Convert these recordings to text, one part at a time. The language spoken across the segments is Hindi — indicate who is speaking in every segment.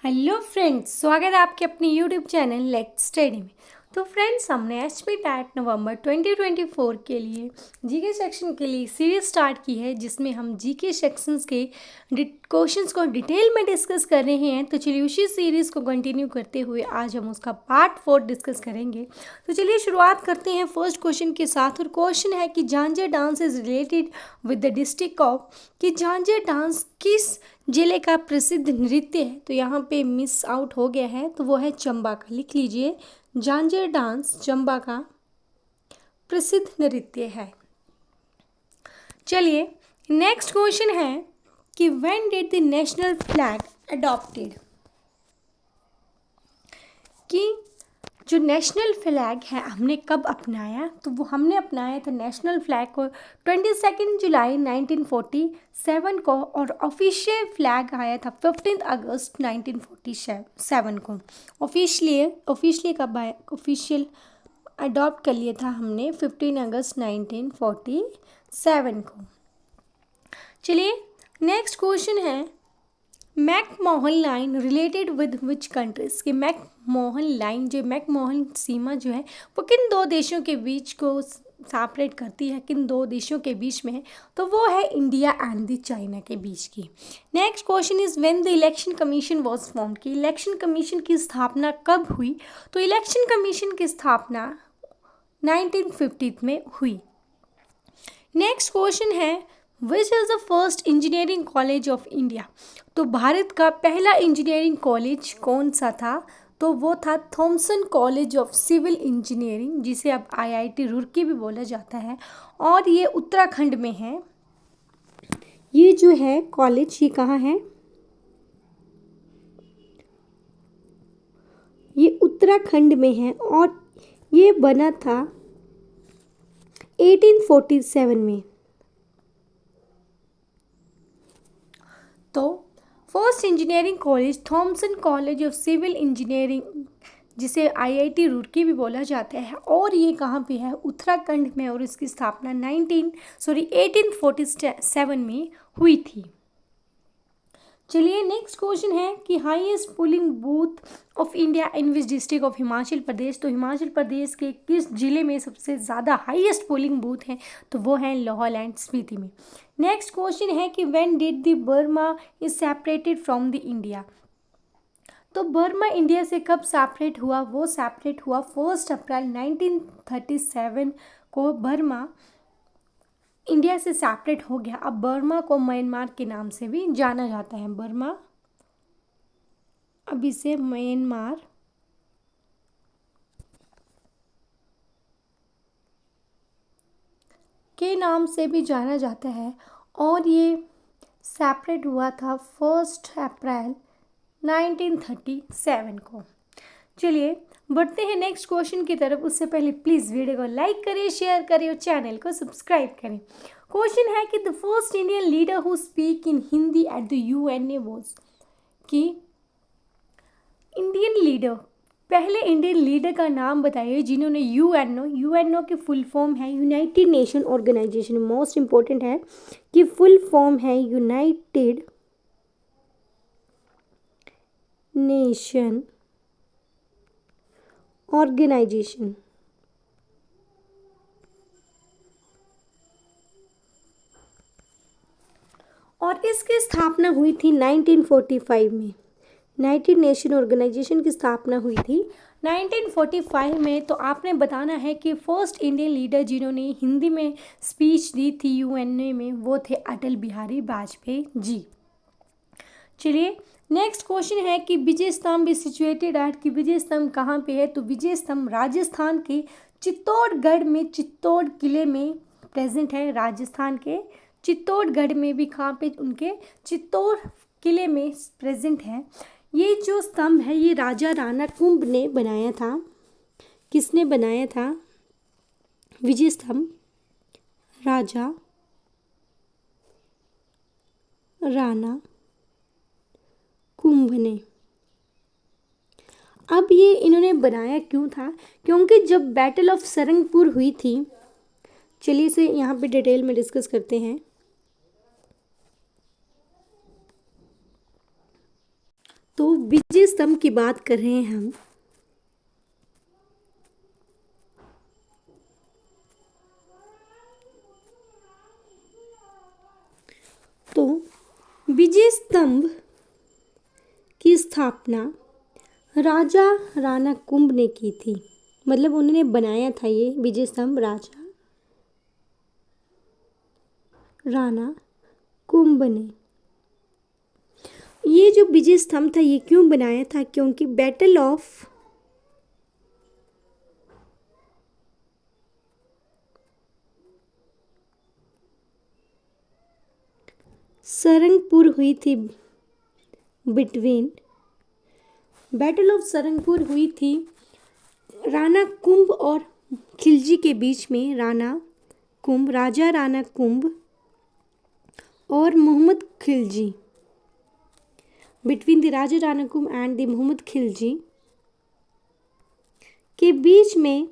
Speaker 1: हेलो फ्रेंड्स, स्वागत है आपके अपने यूट्यूब चैनल लेट्स स्टडी में। तो फ्रेंड्स, हमने एचपी टैट नवंबर 2024 के लिए जीके सेक्शन के लिए सीरीज स्टार्ट की है, जिसमें हम जीके सेक्शंस के क्वेश्चंस को डिटेल में डिस्कस कर रहे हैं। तो चलिए उसी सीरीज़ को कंटिन्यू करते हुए आज हम उसका पार्ट 4 डिस्कस करेंगे। तो चलिए शुरुआत करते हैं फर्स्ट क्वेश्चन के साथ। और क्वेश्चन है कि Jhanjhar dance is related with the district of, कि झांझर डांस किस जिले का प्रसिद्ध नृत्य है। तो यहाँ पे मिस आउट हो गया है, तो वो है चंबा का। लिख लीजिए, झांझर डांस चंबा का प्रसिद्ध नृत्य है। चलिए नेक्स्ट क्वेश्चन है कि when did the national flag adopted, कि जो नेशनल फ्लैग है हमने कब अपनाया। तो वो हमने अपनाया था नेशनल फ्लैग को 22 जुलाई 1947 को, और ऑफिशियल फ्लैग आया था 15 अगस्त 1947 को। ऑफिशियली कब आया, ऑफिशियल अडॉप्ट कर लिया था हमने 15 अगस्त 1947 को। चलिए नेक्स्ट क्वेश्चन है, McMahon line related with which countries, कि मैकमोहन लाइन जो मैकमोहन सीमा जो है वो किन दो देशों के बीच को सेपरेट करती है, किन दो देशों के बीच में है। तो वो है इंडिया एंड द चाइना के बीच की। Next question is when the election commission was formed, कि इलेक्शन कमीशन की स्थापना कब हुई। तो इलेक्शन कमीशन की स्थापना 1950 में हुई। नेक्स्ट क्वेश्चन है, which is the first engineering college of India. तो भारत का पहला इंजीनियरिंग कॉलेज कौन सा था। तो वो था Thomson College of Civil Engineering, जिसे अब आईआईटी रुड़की भी बोला जाता है, और ये उत्तराखंड में है। ये जो है कॉलेज, ये कहाँ है, ये उत्तराखंड में है, और ये बना था 1847 में। तो first engineering college Thomson College of Civil Engineering, जिसे आईआईटी रुड़की भी बोला जाता है, और ये कहाँ पे है, उत्तराखंड में, और इसकी स्थापना 1847 में हुई थी। चलिए नेक्स्ट क्वेश्चन है कि highest polling booth of India in which district of Himachal Pradesh. तो हिमाचल प्रदेश के किस जिले में सबसे ज़्यादा हाईएस्ट पोलिंग बूथ हैं। तो वो है लाहौल एंड स्पीति में। नेक्स्ट क्वेश्चन है कि when did the Burma is separated from the India. तो बर्मा इंडिया से कब सेपरेट हुआ। वो सेपरेट हुआ 1 अप्रैल 1937 को। बर्मा इंडिया से सेपरेट हो गया। अब बर्मा को म्यांमार के नाम से भी जाना जाता है। बर्मा अब इसे म्यांमार के नाम से भी जाना जाता है, और ये सेपरेट हुआ था 1 अप्रैल 1937 को। चलिए बढ़ते हैं नेक्स्ट क्वेश्चन की तरफ। उससे पहले प्लीज़ वीडियो को लाइक करें, शेयर करें और चैनल को सब्सक्राइब करें। क्वेश्चन है कि the first Indian leader who speak in Hindi at the UNA was, कि इंडियन लीडर, पहले इंडियन लीडर का नाम बताइए जिन्होंने यूएनओ की फुल फॉर्म है United Nation Organisation. Most important है कि फुल फॉर्म है यूनाइटेड नेशन ऑर्गेनाइजेशन। और इसकी स्थापना हुई थी 1945 में। यूनाइटेड नेशन ऑर्गेनाइजेशन की स्थापना हुई थी 1945 में। तो आपने बताना है कि फर्स्ट इंडियन लीडर जिन्होंने हिंदी में स्पीच दी थी यूएनए में, वो थे अटल बिहारी वाजपेयी जी। चलिए नेक्स्ट क्वेश्चन है कि विजय स्तंभ इज सिचुएटेड एट, कि विजय स्तंभ कहाँ पे है। तो विजय स्तंभ राजस्थान के चित्तौड़गढ़ में, चित्तौड़ किले में प्रेजेंट है। राजस्थान के चित्तौड़गढ़ में भी कहाँ पे, उनके चित्तौड़ किले में प्रेजेंट है। ये जो स्तंभ है ये राजा राणा कुंभ ने बनाया था। किसने बनाया था विजय स्तंभ? राजा राणा कुंभ ने। अब ये इन्होंने बनाया क्यों था, क्योंकि जब बैटल ऑफ सरंगपुर हुई थी। चलिए इसे यहाँ पे डिटेल में डिस्कस करते हैं। तो विजय स्तंभ की बात कर रहे हैं हम। तो विजय स्तंभ की स्थापना राजा राणा कुंभ ने की थी। मतलब उन्होंने बनाया था ये विजय स्तंभ राजा राणा कुंभ ने। ये जो विजय स्तंभ था ये क्यों बनाया था? क्योंकि बैटल ऑफ सरंगपुर हुई थी। बैटल ऑफ सरंगपुर हुई थी राणा कुंभ और खिलजी के बीच में। राजा राणा कुंभ और Mohammed Khilji, between the Raja Rana Kumbha and the Mohammed Khilji के बीच में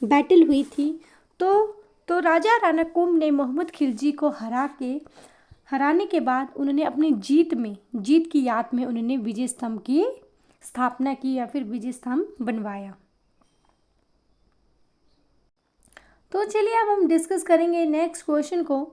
Speaker 1: बैटल हुई थी। तो राजा राणा कुंभ ने मोहम्मद खिलजी को हराने के बाद उन्होंने अपनी जीत की याद में उन्होंने विजय स्तंभ की स्थापना की या फिर विजय स्तंभ बनवाया। तो चलिए अब हम डिस्कस करेंगे नेक्स्ट क्वेश्चन को।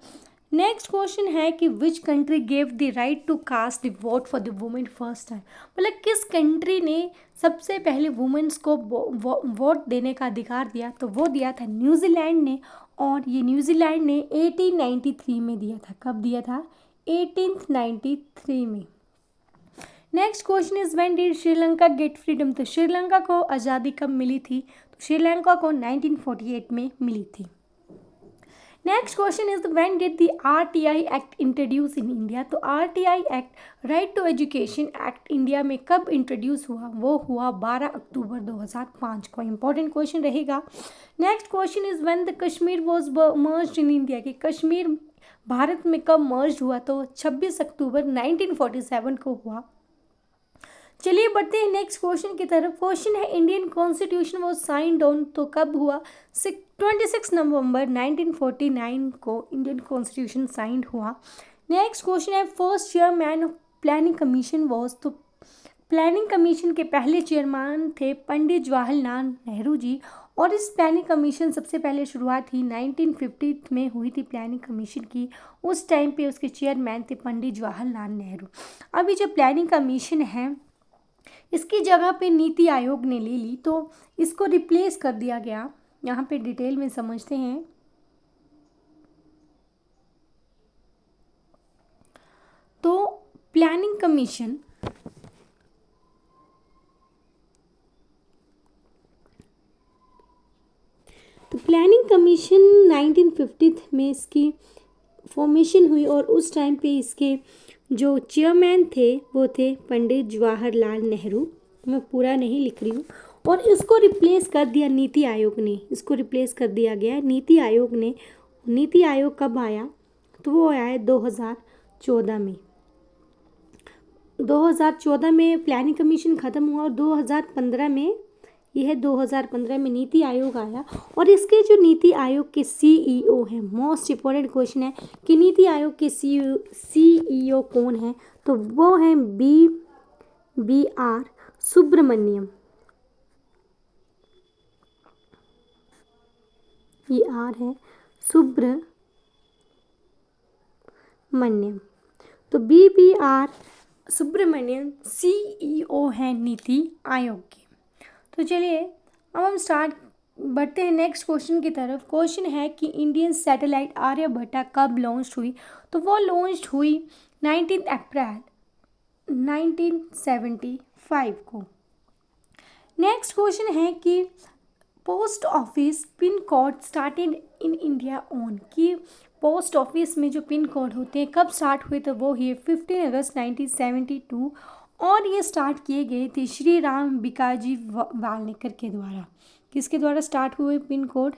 Speaker 1: नेक्स्ट क्वेश्चन है कि which country gave the right to cast the vote for the women first time. मतलब किस कंट्री ने सबसे पहले वुमेन्स को वोट देने का अधिकार दिया? तो वो दिया था न्यूजीलैंड ने, और ये न्यूजीलैंड ने 1893 में दिया था। कब दिया था? 1893 में। Next question is when did Sri Lanka get freedom. तो श्रीलंका को आज़ादी कब मिली थी? तो श्रीलंका को 1948 में मिली थी। Next question is when did the RTI act introduce in India. तो RTI act, right to education act, India में कब इंट्रोड्यूस हुआ? वो हुआ 12 अक्टूबर 2005 को। इंपॉर्टेंट क्वेश्चन रहेगा। Next question is when the Kashmir was merged in India. कि कश्मीर भारत में कब मर्ज हुआ? तो 26 अक्टूबर 1947 को हुआ। चलिए बढ़ते हैं नेक्स्ट क्वेश्चन की तरफ। क्वेश्चन है Indian constitution was signed on. तो कब हुआ? 26 नवंबर 1949 को इंडियन कॉन्स्टिट्यूशन साइंड हुआ। नेक्स्ट क्वेश्चन है first chairman of planning commission was. तो प्लानिंग कमीशन के पहले चेयरमैन थे पंडित जवाहरलाल नेहरू जी, और इस प्लानिंग कमीशन सबसे पहले शुरुआत ही 1950 में हुई थी प्लानिंग कमीशन की। उस टाइम पे उसके चेयरमैन थे पंडित जवाहरलाल नेहरू। अभी जो प्लानिंग कमीशन है इसकी जगह पे नीति आयोग ने ले ली, तो इसको रिप्लेस कर दिया गया। यहाँ पे डिटेल में समझते हैं। तो प्लानिंग कमीशन तो प्लानिंग कमीशन 1950 में इसकी फॉर्मेशन हुई, और उस टाइम पे इसके जो चेयरमैन थे वो थे पंडित जवाहरलाल नेहरू। मैं पूरा नहीं लिख रही हूँ। और इसको रिप्लेस कर दिया नीति आयोग ने। इसको रिप्लेस कर दिया गया नीति आयोग ने। नीति आयोग कब आया? तो वो आया है 2014 में। 2014 में प्लानिंग कमीशन ख़त्म हुआ, और 2015 में नीति आयोग आया। और इसके जो नीति आयोग के सीईओ हैं, मोस्ट इम्पोर्टेंट क्वेश्चन है कि नीति आयोग के सीईओ कौन है? तो वो हैं BR सुब्रमण्यम। ये आर है सुब्रमण्यम। तो BR सुब्रमण्यम सीईओ हैं नीति आयोग के। तो चलिए अब हम बढ़ते हैं नेक्स्ट क्वेश्चन की तरफ। क्वेश्चन है कि इंडियन सैटेलाइट आर्यभट्टा कब लॉन्च हुई? तो वो लॉन्च हुई 19 अप्रैल 1975 को। नेक्स्ट क्वेश्चन है कि post office pin code started in India on. कि पोस्ट ऑफिस में जो पिन कोड होते हैं कब स्टार्ट हुए? तो वो ही 15 अगस्त 1972, और ये स्टार्ट किए गए थे श्री राम बिकाजी वालनेकर के द्वारा। किसके द्वारा स्टार्ट हुए पिन कोड?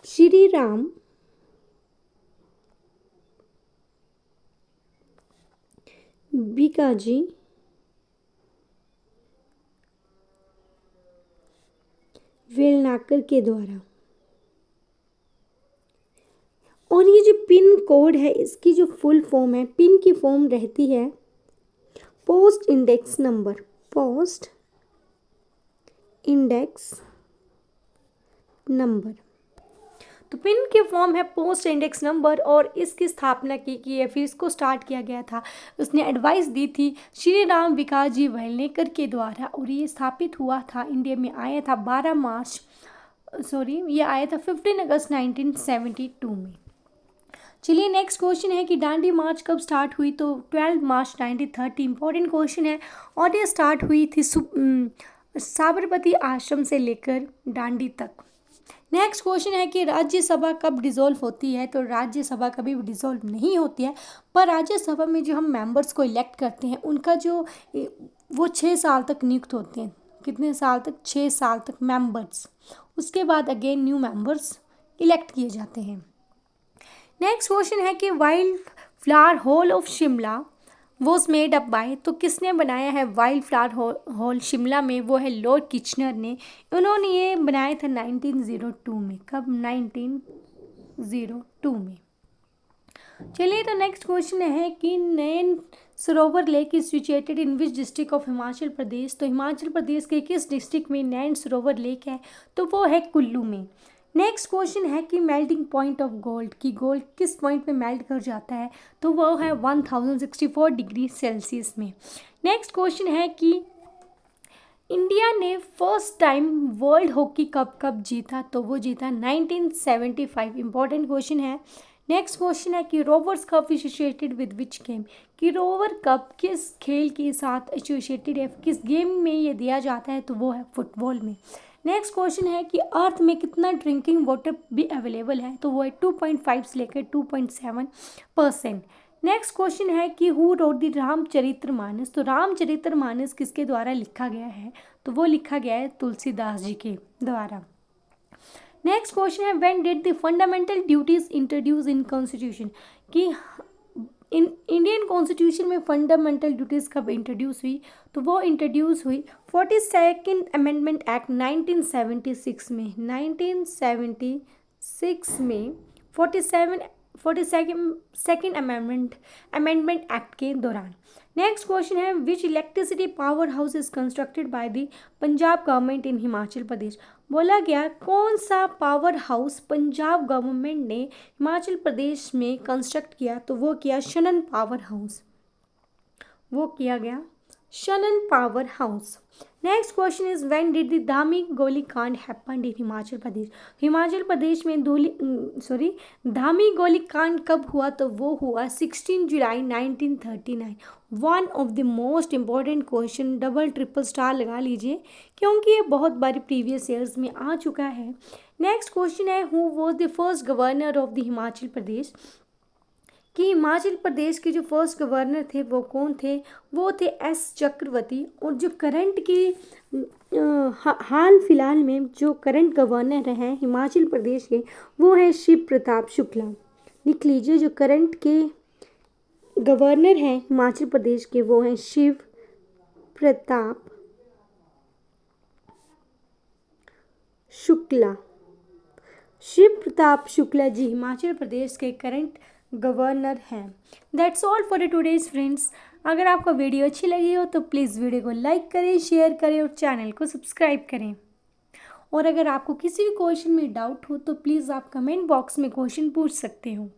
Speaker 1: श्री राम बिकाजी वेलनाकर के द्वारा। और ये जो पिन कोड है इसकी जो फुल फॉर्म है, पिन की फॉर्म रहती है post index number, post index number. तो पिन की फॉर्म है पोस्ट इंडेक्स नंबर और इसकी स्थापना की है, फिर इसको स्टार्ट किया गया था, उसने एडवाइस दी थी श्री राम विकास जी वेलनेकर के द्वारा और ये स्थापित हुआ था, इंडिया में आया था 15 अगस्त 1972 में। चलिए नेक्स्ट क्वेश्चन है कि दांडी मार्च कब स्टार्ट हुई, तो 12 मार्च 1930। इंपॉर्टेंट क्वेश्चन है और ये स्टार्ट हुई थी साबरमती आश्रम से लेकर दांडी तक। नेक्स्ट क्वेश्चन है कि राज्यसभा कब डिसॉल्व होती है, तो राज्यसभा कभी भी डिसॉल्व नहीं होती है, पर राज्यसभा में जो हम मेंबर्स को इलेक्ट करते हैं उनका जो वो 6 साल तक नियुक्त होते हैं। कितने साल तक? 6 साल तक मेंबर्स, उसके बाद अगेन न्यू मेंबर्स इलेक्ट किए जाते हैं। नेक्स्ट क्वेश्चन है कि wild flower hall of Shimla was made up by, तो किसने बनाया है वाइल्ड फ्लावर हॉल शिमला में? वो है लॉर्ड किचनर ने। उन्होंने ये बनाया था 1902 में। कब? 1902 में। चलिए तो नेक्स्ट क्वेश्चन है कि Nain Sarovar lake is situated in which district of Himachal Pradesh, तो हिमाचल प्रदेश के किस डिस्ट्रिक्ट में नैन सरोवर लेक है, तो वो है कुल्लू में। नेक्स्ट क्वेश्चन है कि मेल्टिंग पॉइंट ऑफ गोल्ड, की गोल्ड किस पॉइंट पे मेल्ट कर जाता है, तो वो है 1064 डिग्री सेल्सियस में। नेक्स्ट क्वेश्चन है कि इंडिया ने first time world hockey cup कब जीता, तो वो जीता 1975। इंपॉर्टेंट क्वेश्चन है। नेक्स्ट क्वेश्चन है कि rovers cup associated with which game, कि रोवर कप किस खेल के साथ एसोसिएटेड है, किस गेम में ये दिया जाता है, तो वो है फुटबॉल में। नेक्स्ट क्वेश्चन है कि अर्थ में कितना ड्रिंकिंग वाटर भी अवेलेबल है, तो वो है 2.5 से लेकर 2.7%। नेक्स्ट क्वेश्चन है कि हु रोट द रामचरितमानस, तो रामचरितमानस किसके द्वारा लिखा गया है, तो वो लिखा गया है तुलसीदास जी के द्वारा। नेक्स्ट क्वेश्चन है when did the fundamental duties introduce in constitution, कि इंडियन कॉन्स्टिट्यूशन में फंडामेंटल ड्यूटीज़ कब इंट्रोड्यूस हुई, तो वो इंट्रोड्यूस हुई 42nd अमेंडमेंट एक्ट 1976 में। 1976 में 42nd अमेंडमेंट एक्ट के दौरान। नेक्स्ट क्वेश्चन है which electricity power house is constructed by the Punjab government in Himachal Pradesh, बोला गया कौन सा पावर हाउस पंजाब गवर्नमेंट ने हिमाचल प्रदेश में कंस्ट्रक्ट किया, तो वो किया शनन पावर हाउस, वो किया गया Shanan power house. Next question is when did the Dhami गोलीकांड हैपन इन हिमाचल प्रदेश, हिमाचल प्रदेश में धामी गोलीकांड कब हुआ, तो वो हुआ 16 जुलाई 1939। One of the most important question, double triple star लगा लीजिए क्योंकि ये बहुत बारी प्रीवियस ईयर्स में आ चुका है। नेक्स्ट क्वेश्चन है who was the first governor of the Himachal Pradesh, कि हिमाचल प्रदेश के जो फर्स्ट गवर्नर थे वो कौन थे, वो थे एस चक्रवर्ती। और जो करंट की हाल फिलहाल में जो करंट गवर्नर हैं हिमाचल प्रदेश के, वो है शिव प्रताप शुक्ला। लिख लीजिए जो करंट के गवर्नर हैं हिमाचल प्रदेश के वो हैं शिव प्रताप शुक्ला। शिव प्रताप शुक्ला जी हिमाचल प्रदेश के करंट गवर्नर हैं। That's all for today's friends. अगर आपको वीडियो अच्छी लगी हो तो प्लीज़ वीडियो को लाइक करें, शेयर करें और चैनल को सब्सक्राइब करें। और अगर आपको किसी भी क्वेश्चन में डाउट हो तो प्लीज़ आप कमेंट बॉक्स में क्वेश्चन पूछ सकते हो।